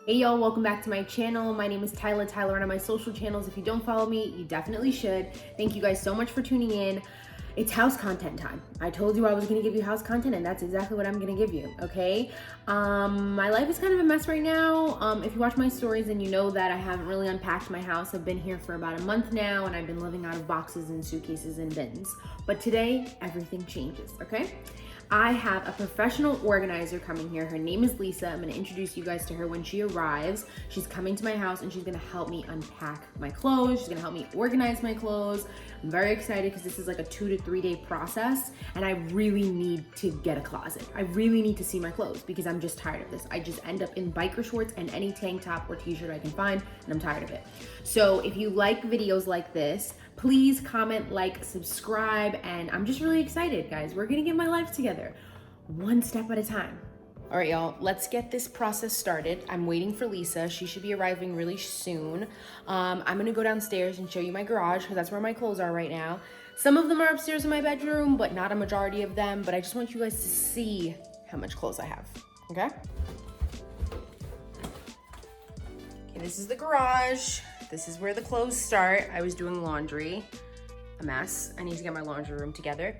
Hey y'all, welcome back to my channel. My name is Tylauren on my social channels. If you don't follow me, you definitely should. Thank you guys so much for tuning in. It's house content time. I told you I was gonna give you house content and that's exactly what I'm gonna give you, okay? My life is kind of a mess right now. If you watch my stories, then you know that I haven't really unpacked my house. I've been here for about a month now and I've been living out of boxes and suitcases and bins. But today, everything changes, okay? I have a professional organizer coming here. Her name is Lisa. I'm gonna introduce you guys to her when she arrives. She's coming to my house and she's gonna help me unpack my clothes. She's gonna help me organize my clothes. I'm very excited because this is like a 2 to 3 day process and I really need to get a closet. I really need to see my clothes because I'm just tired of this. I just end up in biker shorts and any tank top or t-shirt I can find and I'm tired of it. So if you like videos like this, please comment, like, subscribe, and I'm just really excited, guys. We're gonna get my life together, one step at a time. All right, y'all, let's get this process started. I'm waiting for Lisa. She should be arriving really soon. I'm gonna go downstairs and show you my garage because that's where my clothes are right now. Some of them are upstairs in my bedroom, but not a majority of them, but I just want you guys to see how much clothes I have, okay? Okay, this is the garage. This is where the clothes start. I was doing laundry, a mess. I need to get my laundry room together.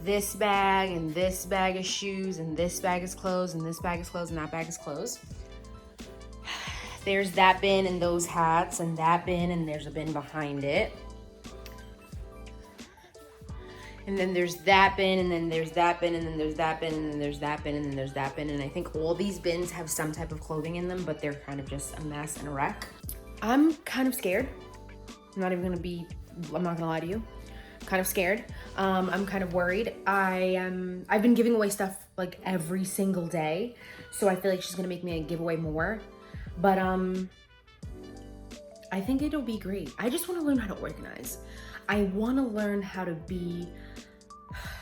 This bag and this bag is shoes and this bag is clothes and this bag is clothes and that bag is clothes. There's that bin and those hats and that bin and there's a bin behind it. And then there's that bin and then there's that bin and then there's that bin and then there's that bin and then there's that bin. And I think all these bins have some type of clothing in them, but they're kind of just a mess and a wreck. I'm kind of scared. I'm not gonna lie to you. I'm kind of scared. I'm kind of worried. I've been giving away stuff like every single day. So I feel like she's gonna make me give away more. But I think it'll be great. I just wanna learn how to organize. I wanna learn how to be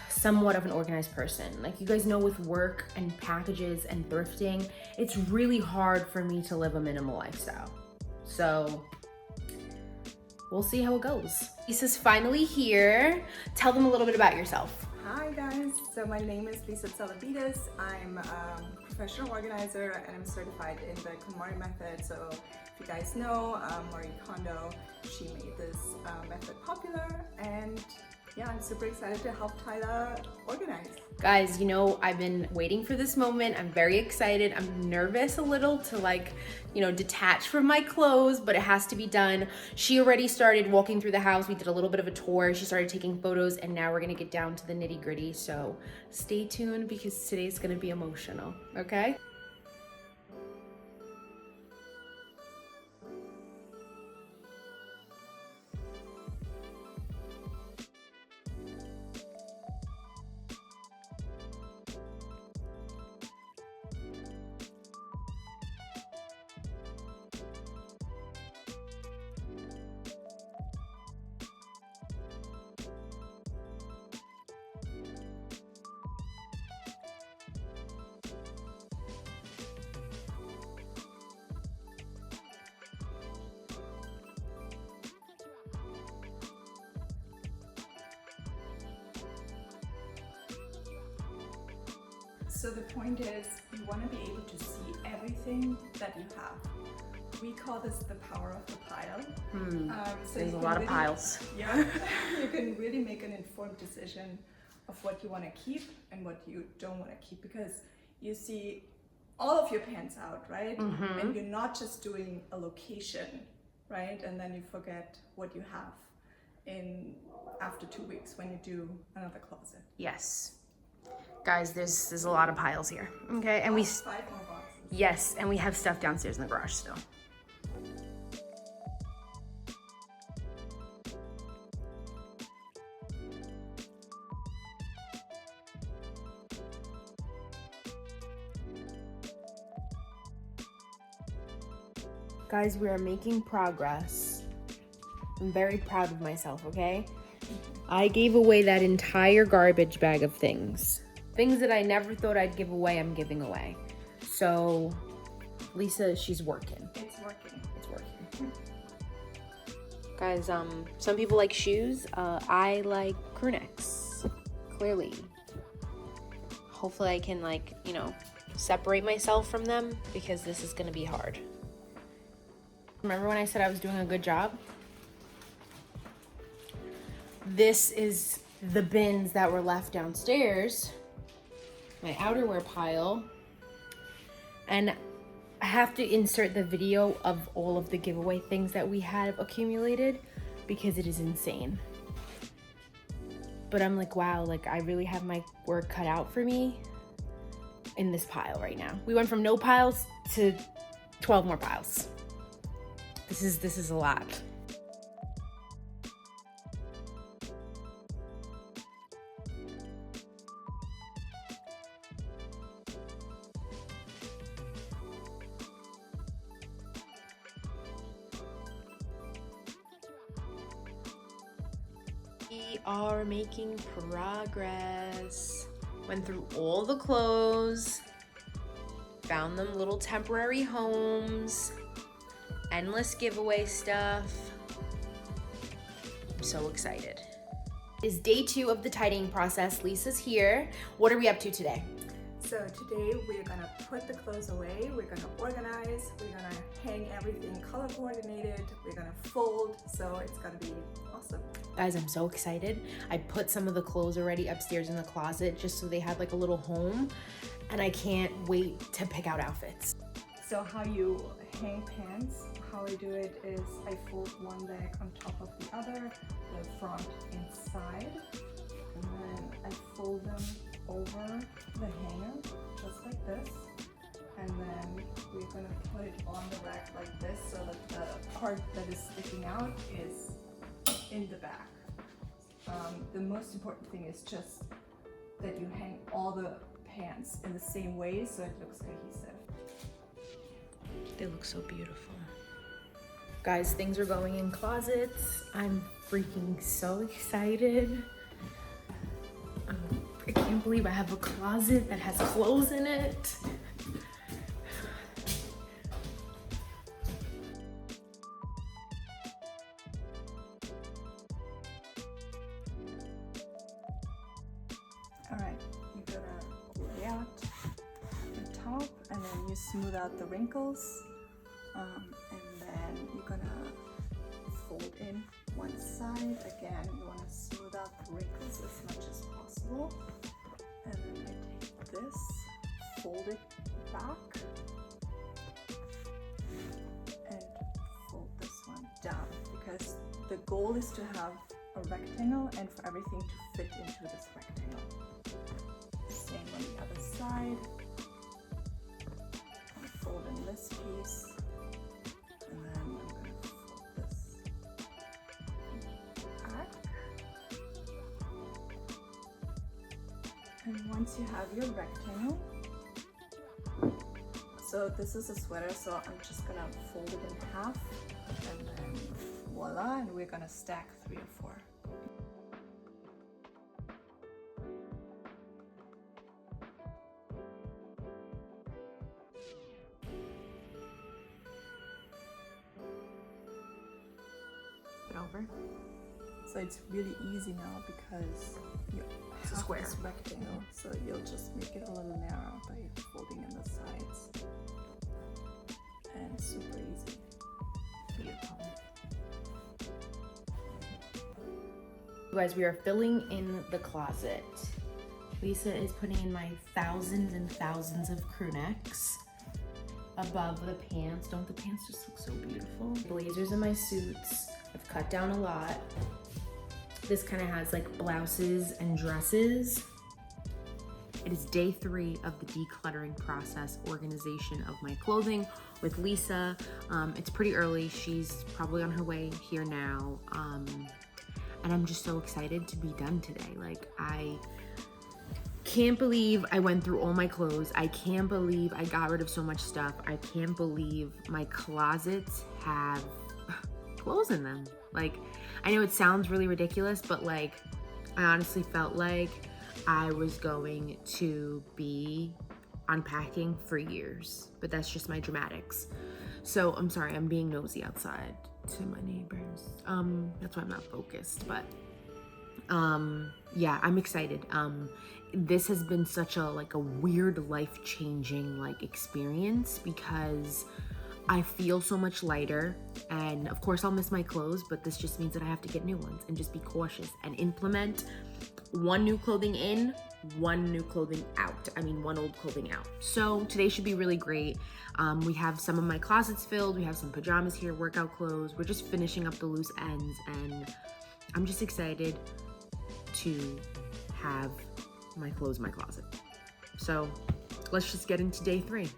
somewhat of an organized person. Like you guys know, with work and packages and thrifting, it's really hard for me to live a minimal lifestyle. So we'll see how it goes. Lisa's finally here. Tell them a little bit about yourself. Hi guys, so my name is Lisa Tselebidis. I'm a professional organizer and I'm certified in the KonMari method. So if you guys know Marie Kondo, she made this method popular, and yeah, I'm super excited to help Tyla organize. Guys, you know, I've been waiting for this moment. I'm very excited. I'm nervous a little to detach from my clothes, but it has to be done. She already started walking through the house. We did a little bit of a tour. She started taking photos and now we're gonna get down to the nitty gritty. So stay tuned because today's gonna be emotional, okay? So the point is, you want to be able to see everything that you have. We call this the power of the pile. So there's a lot of piles. Yeah, you can really make an informed decision of what you want to keep and what you don't want to keep, because you see all of your pants out, right? And you're not just doing a location, right? And then you forget what you have after 2 weeks when you do another closet. Yes. Guys, there's a lot of piles here, okay? And 5 more boxes. yes, and we have stuff downstairs in the garage still. Guys, we are making progress. I'm very proud of myself, okay? I gave away that entire garbage bag of things. Things that I never thought I'd give away, I'm giving away. So, Lisa, she's working. It's working. It's working. Guys, some people like shoes. I like crew necks, clearly. Hopefully I can separate myself from them because this is gonna be hard. Remember when I said I was doing a good job? This is the bins that were left downstairs, my outerwear pile, and I have to insert the video of all of the giveaway things that we have accumulated because it is insane. But I'm like, wow, like I really have my work cut out for me in this pile right now. We went from no piles to 12 more piles. This is a lot. We are making progress. Went through all the clothes, found them little temporary homes, endless giveaway stuff. I'm so excited. It's day 2 of the tidying process. Lisa's here. What are we up to today? So today we're gonna put the clothes away, we're gonna organize, we're gonna hang everything color coordinated, we're gonna fold, so it's gonna be awesome. Guys, I'm so excited. I put some of the clothes already upstairs in the closet just so they had like a little home, and I can't wait to pick out outfits. So how you hang pants, how I do it is I fold one leg on top of the other, the front inside, and then I fold them over the hanger, just like this. And then we're gonna put it on the rack like this so that the part that is sticking out is in the back. The most important thing is just that you hang all the pants in the same way so it looks cohesive. They look so beautiful. Guys, things are going in closets. I'm freaking so excited. I can't believe I have a closet that has clothes in it. All right, you're gonna lay out the top and then you smooth out the wrinkles. And then you're gonna fold in one side. Again, you wanna smooth out the wrinkles as much as possible. And then I take this, fold it back, and fold this one down, because the goal is to have a rectangle and for everything to fit into this rectangle. Same on the other side. I fold in this piece, and then I'm going to fold this back. And once you have your rectangle, so this is a sweater, so I'm just gonna fold it in half, and then voila, and we're gonna stack 3 or 4. Over. So it's really easy now because you have square. this rectangle, so you'll just make it a little narrow by folding in the sides. And it's super easy. Beautiful. You guys, we are filling in the closet. Lisa is putting in my thousands and thousands of crew necks above the pants. Don't the pants just look so beautiful? Blazers and my suits. I've cut down a lot. This kind of has like blouses and dresses. It is day 3 of the decluttering process, organization of my clothing with Lisa. It's pretty early. She's probably on her way here now. And I'm just so excited to be done today. Like, I can't believe I went through all my clothes. I can't believe I got rid of so much stuff. I can't believe my closets have clothes in them. Like, I know it sounds really ridiculous, but like, I honestly felt like I was going to be unpacking for years, but that's just my dramatics. So I'm sorry, I'm being nosy outside to my neighbors. That's why I'm not focused, but Yeah, I'm excited. This has been such a weird life-changing experience because I feel so much lighter, and of course I'll miss my clothes, but this just means that I have to get new ones and just be cautious and implement one new clothing in, one new clothing out. I mean, one old clothing out. So today should be really great. We have some of my closets filled. We have some pajamas here, workout clothes. We're just finishing up the loose ends, and I'm just excited to have my clothes in my closet. So let's just get into day 3.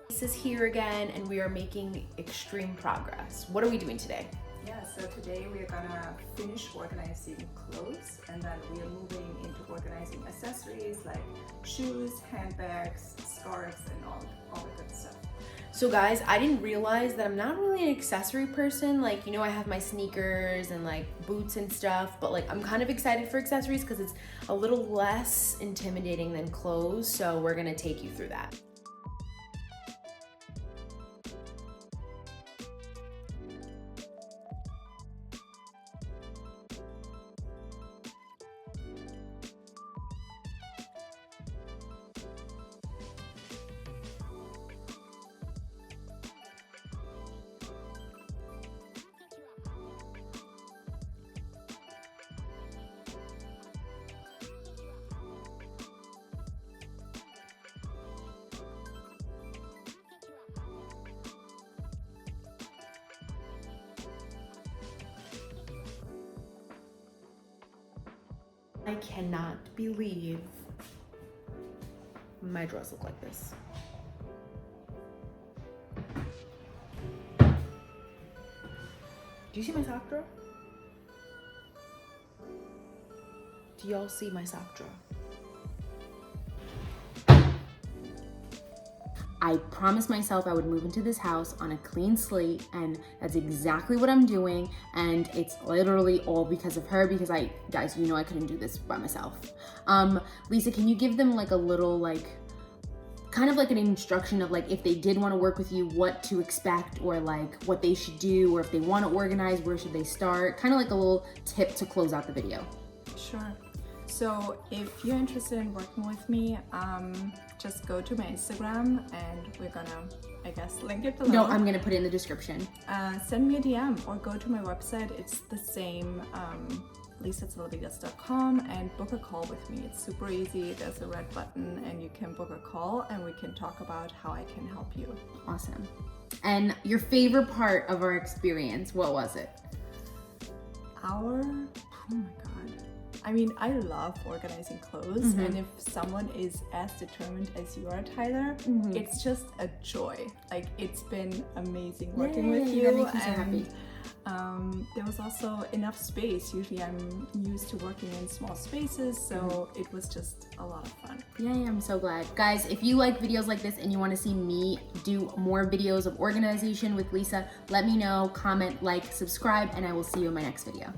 This is here again, and we are making extreme progress. What are we doing today? Yeah, so today we are gonna finish organizing clothes, and then we are moving into organizing accessories like shoes, handbags, scarves, and all the good stuff. So guys, I didn't realize that I'm not really an accessory person. I have my sneakers and boots and stuff, but I'm kind of excited for accessories because it's a little less intimidating than clothes. So we're gonna take you through that. I cannot believe my drawers look like this. Do you see my sock drawer? Do y'all see my sock drawer? I promised myself I would move into this house on a clean slate, and that's exactly what I'm doing. And it's literally all because of her, because guys, I couldn't do this by myself. Lisa, can you give them a little kind of an instruction of if they did want to work with you, what to expect, or what they should do, or if they want to organize, where should they start? Kind of a little tip to close out the video. Sure. So if you're interested in working with me, just go to my Instagram, and we're gonna, link it below. No, I'm gonna put it in the description. Send me a DM or go to my website. It's the same, Tselebidis.com, and book a call with me. It's super easy. There's a red button, and you can book a call, and we can talk about how I can help you. Awesome. And your favorite part of our experience, what was it? Oh my God. I love organizing clothes, and if someone is as determined as you are, Tyler, it's just a joy. It's been amazing working with you. That makes me so happy. There was also enough space. Usually I'm used to working in small spaces, so it was just a lot of fun. Yeah, I'm so glad. Guys, if you like videos like this and you want to see me do more videos of organization with Lisa, let me know, comment, subscribe, and I will see you in my next video.